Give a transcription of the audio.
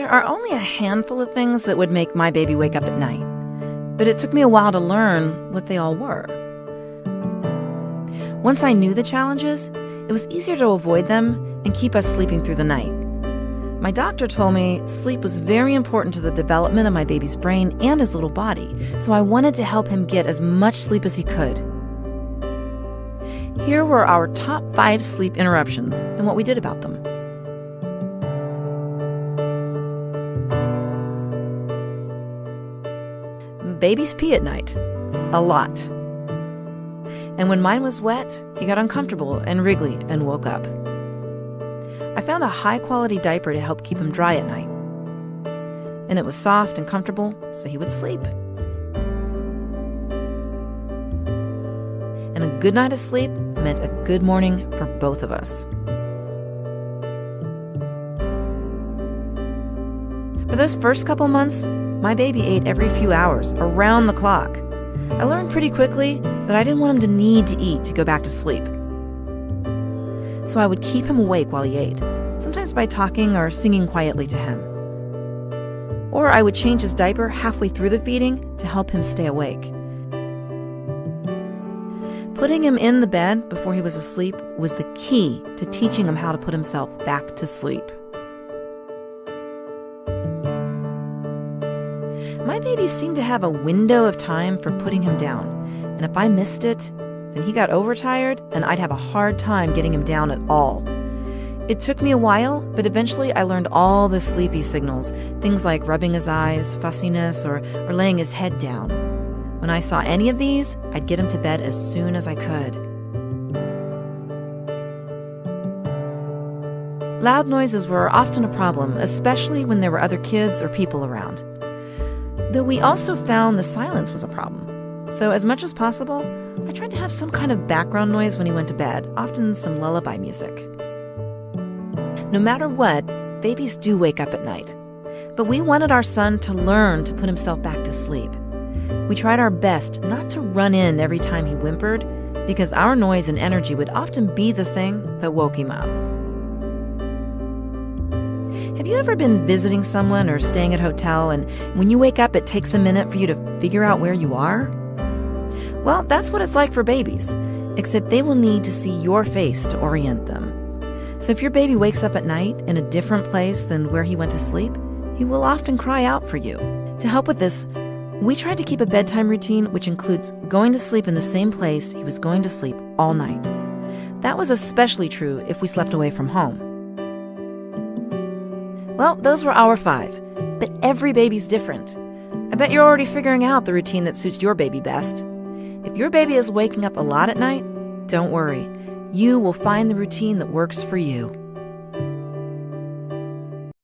There are only a handful of things that would make my baby wake up at night, but it took me a while to learn what they all were. Once I knew the challenges, it was easier to avoid them and keep us sleeping through the night. My doctor told me sleep was very important to the development of my baby's brain and his little body, so I wanted to help him get as much sleep as he could. Here were our top 5 sleep interruptions and what we did about them. Babies pee at night. A lot. And when mine was wet, he got uncomfortable and wriggly and woke up. I found a high-quality diaper to help keep him dry at night. And it was soft and comfortable, so he would sleep. And a good night of sleep meant a good morning for both of us. For those first couple months, my baby ate every few hours, around the clock. I learned pretty quickly that I didn't want him to need to eat to go back to sleep. So I would keep him awake while he ate, sometimes by talking or singing quietly to him. Or I would change his diaper halfway through the feeding to help him stay awake. Putting him in the bed before he was asleep was the key to teaching him how to put himself back to sleep. My baby seemed to have a window of time for putting him down, and if I missed it, then he got overtired and I'd have a hard time getting him down at all. It took me a while, but eventually I learned all the sleepy signals, things like rubbing his eyes, fussiness, or laying his head down. When I saw any of these, I'd get him to bed as soon as I could. Loud noises were often a problem, especially when there were other kids or people around. Though we also found the silence was a problem. So as much as possible, I tried to have some kind of background noise when he went to bed, often some lullaby music. No matter what, babies do wake up at night. But we wanted our son to learn to put himself back to sleep. We tried our best not to run in every time he whimpered, because our noise and energy would often be the thing that woke him up. Have you ever been visiting someone or staying at a hotel, and when you wake up, it takes a minute for you to figure out where you are? Well, that's what it's like for babies, except they will need to see your face to orient them. So if your baby wakes up at night in a different place than where he went to sleep, he will often cry out for you. To help with this, we tried to keep a bedtime routine which includes going to sleep in the same place he was going to sleep all night. That was especially true if we slept away from home. Well, those were our 5, but every baby's different. I bet you're already figuring out the routine that suits your baby best. If your baby is waking up a lot at night, don't worry. You will find the routine that works for you.